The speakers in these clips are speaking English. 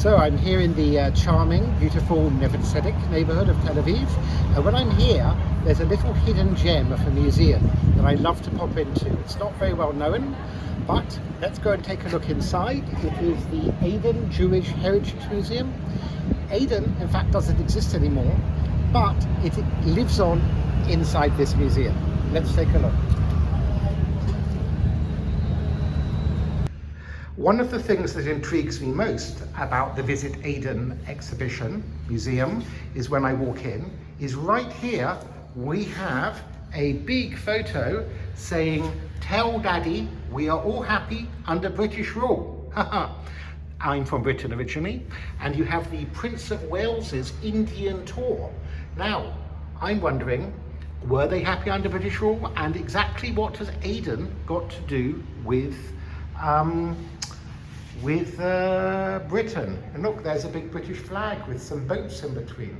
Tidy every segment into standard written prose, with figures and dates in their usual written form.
So I'm here in the charming, beautiful Neve Tzedek neighborhood of Tel Aviv. When I'm here, there's a little hidden gem of a museum that I love to pop into. It's not very well known, but let's go and take a look inside. It is the Aden Jewish Heritage Museum. Aden, in fact, doesn't exist anymore, but it lives on inside this museum. Let's take a look. One of the things that intrigues me most about the Visit Aden exhibition museum is when I walk in, is right here we have a big photo saying, "Tell Daddy we are all happy under British rule." I'm from Britain originally, and you have the Prince of Wales's Indian tour. Now, I'm wondering, were they happy under British rule, and exactly what has Aden got to do with Britain? And look, there's a big British flag with some boats in between.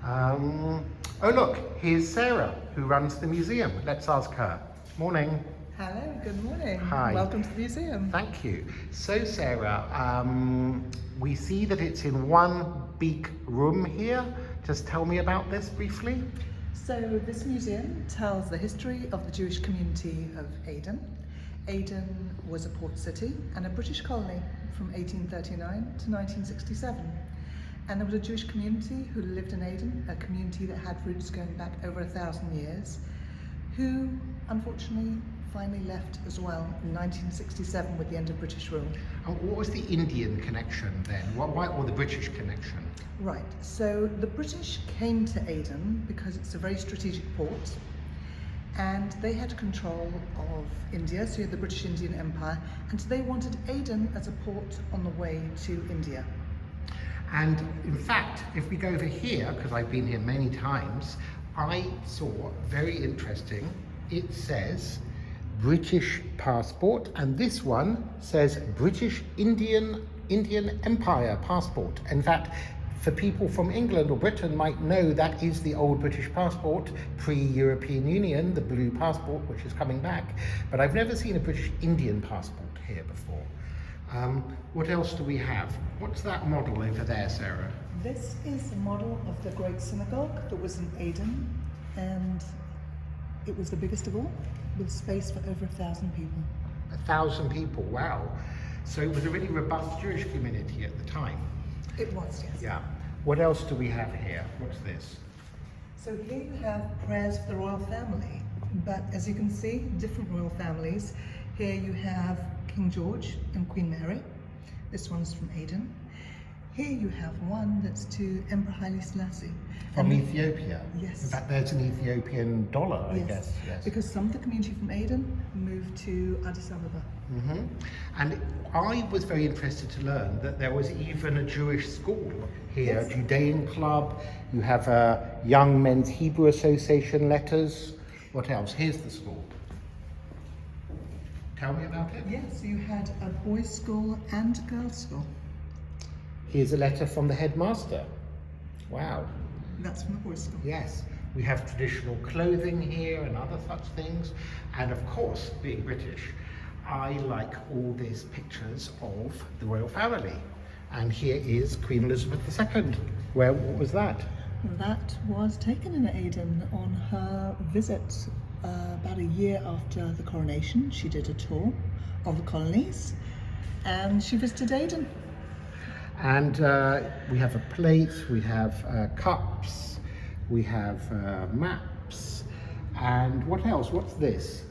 Oh look, here's Sarah, who runs the museum. Let's ask her. Morning. Hello, good morning. Hi. Welcome to the museum. Thank you. So Sarah, we see that it's in one big room here. Just tell me about this briefly. So this museum tells the history of the Jewish community of Aden. Aden was a port city and a British colony from 1839 to 1967. And there was a Jewish community who lived in Aden, a community that had roots going back over 1,000 years, who unfortunately finally left as well in 1967 with the end of British rule. And what was the Indian connection then? Why, or the British connection? Right, so the British came to Aden because it's a very strategic port, and they had control of India, so you had the British Indian Empire, and so they wanted Aden as a port on the way to India. And in fact, if we go over here, because I've been here many times, I saw very interesting, it says British passport, and this one says British Indian Empire passport. In fact, for people from England or Britain might know that is the old British passport, pre-European Union, the blue passport, which is coming back. But I've never seen a British Indian passport here before. What else do we have? What's that model over there, Sarah? This is a model of the Great Synagogue that was in Aden, and it was the biggest of all, with space for over 1,000 people. 1,000 people, wow. So it was a really robust Jewish community at the time. It was, yes. Yeah. What else do we have here? What's this? So here you have prayers for the royal family, but as you can see, different royal families. Here you have King George and Queen Mary. This one's from Aden. Here you have one that's to Emperor Haile Selassie. From Ethiopia? Yes. In fact, there's an Ethiopian dollar, I Yes. guess. Yes. Because some of the community from Aden moved to Addis Ababa. Mm-hmm. And I was very interested to learn that there was even a Jewish school here, Yes. Judean club. You have a Young Men's Hebrew Association letters. What else? Here's the school. Tell me about it. Yes, you had a boys' school and a girls' school. Here's a letter from the headmaster. Wow. That's from the boys' school. Yes. We have traditional clothing here and other such things. And of course, being British, I like all these pictures of the royal family. And here is Queen Elizabeth II. What was that? That was taken in Aden on her visit about a year after the coronation. She did a tour of the colonies and she visited Aden. And we have a plate, we have cups, we have maps, and what else? What's this?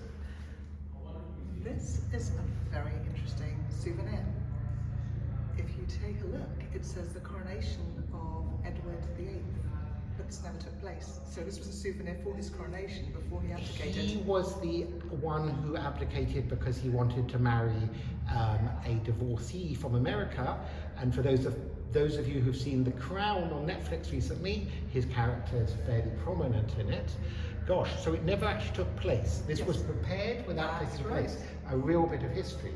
This is a very interesting souvenir. If you take a look, it says the coronation of Edward VIII, but this never took place. So this was a souvenir for his coronation before he abdicated. He was the one who abdicated because he wanted to marry a divorcee from America. And for those of you who've seen The Crown on Netflix recently, his character is fairly prominent in it. Gosh, so it never actually took place. This was prepared without taking place. A real bit of history.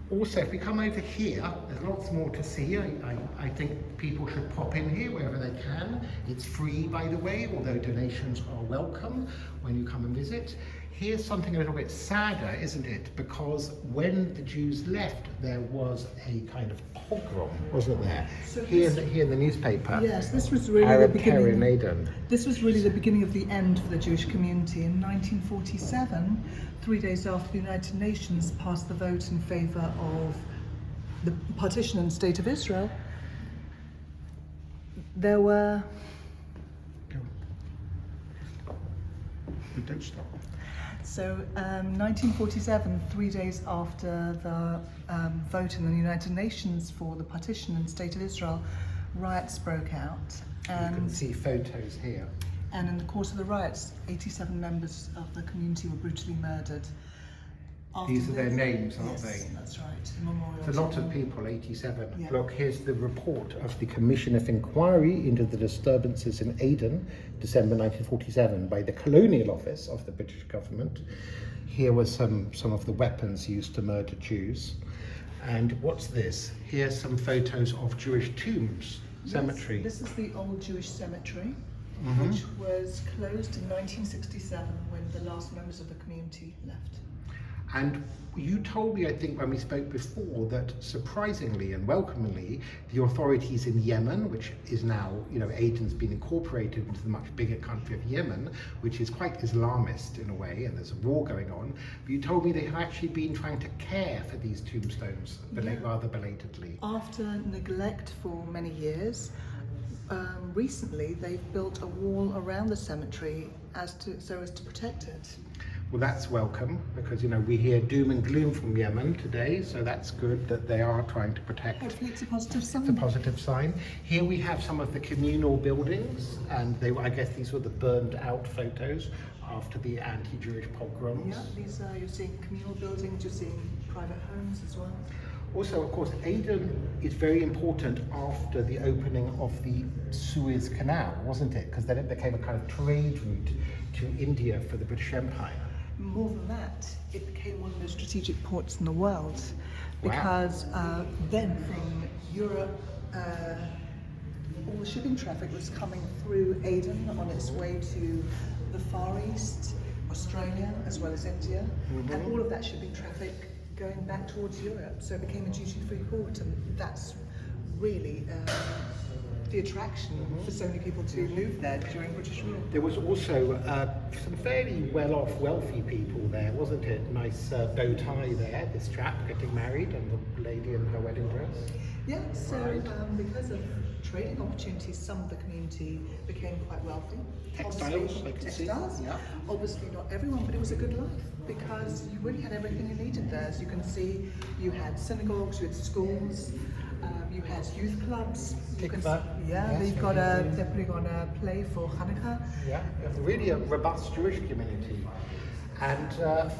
Also, if we come over here, there's lots more to see. I think people should pop in here wherever they can. It's free, by the way, although donations are welcome when you come and visit. here's something a little bit sadder, isn't it? Because when the Jews left, there was a kind of pogrom, wasn't there? So Here in the newspaper. Yes, this was really Arab the terror in beginning. Aden. This was really the beginning of the end for the Jewish community. In 1947, 3 days after the United Nations passed the vote in favour of the partition and state of Israel, there were... Don't stop. So 1947, 3 days after the vote in the United Nations for the partition and state of Israel, riots broke out. You can And, see photos here. and in the course of the riots, 87 members of the community were brutally murdered. After These are their this- names, aren't yes, they? That's right. A memorial It's a to lot of them. people, 87. Yeah. Look, here's the report of the Commission of Inquiry into the disturbances in Aden, December 1947, by the Colonial Office of the British government. Here were some of the weapons used to murder Jews. And what's this? Here's some photos of Jewish tombs, cemetery. Yes, this is the old Jewish cemetery, Mhm. which was closed in 1967 when the last members of the community left. And you told me, I think, when we spoke before, that surprisingly and welcomingly, the authorities in Yemen, which is now, Aden's been incorporated into the much bigger country of Yemen, which is quite Islamist in a way, and there's a war going on. But you told me they have actually been trying to care for these tombstones, rather belatedly. After neglect for many years, recently they've built a wall around the cemetery so as to protect it. Well, that's welcome, because we hear doom and gloom from Yemen today, so that's good that they are trying to protect. Hopefully it's a positive sign. It's a positive sign. Here we have some of the communal buildings, and I guess these were the burned out photos after the anti-Jewish pogroms. Yeah, these are, you're seeing communal buildings, you're seeing private homes as well. Also, of course, Aden is very important after the opening of the Suez Canal, wasn't it? Because then it became a kind of trade route to India for the British Empire. More than that, it became one of the strategic ports in the world, Wow. because then from Europe, all the shipping traffic was coming through Aden on its way to the Far East, Australia, as well as India, and all of that shipping traffic going back towards Europe. So it became a duty-free port, and that's really the attraction for so many people to move there during British rule. There was also some fairly well-off, wealthy people there, wasn't it? Nice bow tie there, this chap getting married, and the lady in her wedding dress. Yeah, so because of trading opportunities, some of the community became quite wealthy. Textiles, Obviously, I can see. textiles. Yeah. Obviously not everyone, but it was a good life because you really had everything you needed there. As you can see, you had synagogues, you had schools, you had youth clubs. You can Tikva. yeah, Yes, they're putting on a play for Hanukkah. Yeah, really a robust Jewish community. And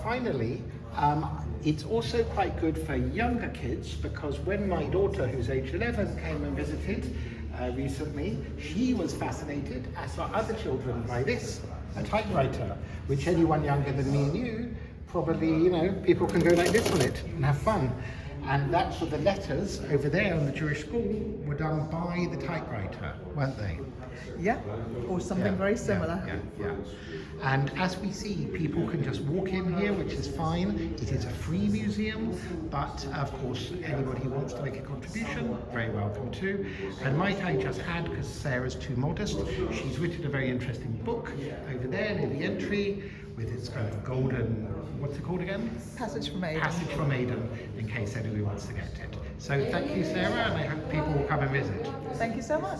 finally, it's also quite good for younger kids, because when my daughter, who's age 11, came and visited recently, she was fascinated, as were other children, by this, a typewriter, which anyone younger than me and you, probably, people can go like this on it and have fun. And that's what the letters over there in the Jewish school were done by the typewriter, weren't they? Yeah, or something very similar. Yeah. And as we see, people can just walk in here, which is fine. It is a free museum, but of course, anybody who wants to make a contribution, very welcome to. And might I just add, because Sarah's too modest, she's written a very interesting book over there near the entry, with its kind of golden, what's it called again? Passage from Aden. Passage from Aden, in case anybody wants to get it. So thank you, Sarah, and I hope people will come and visit. Thank you so much.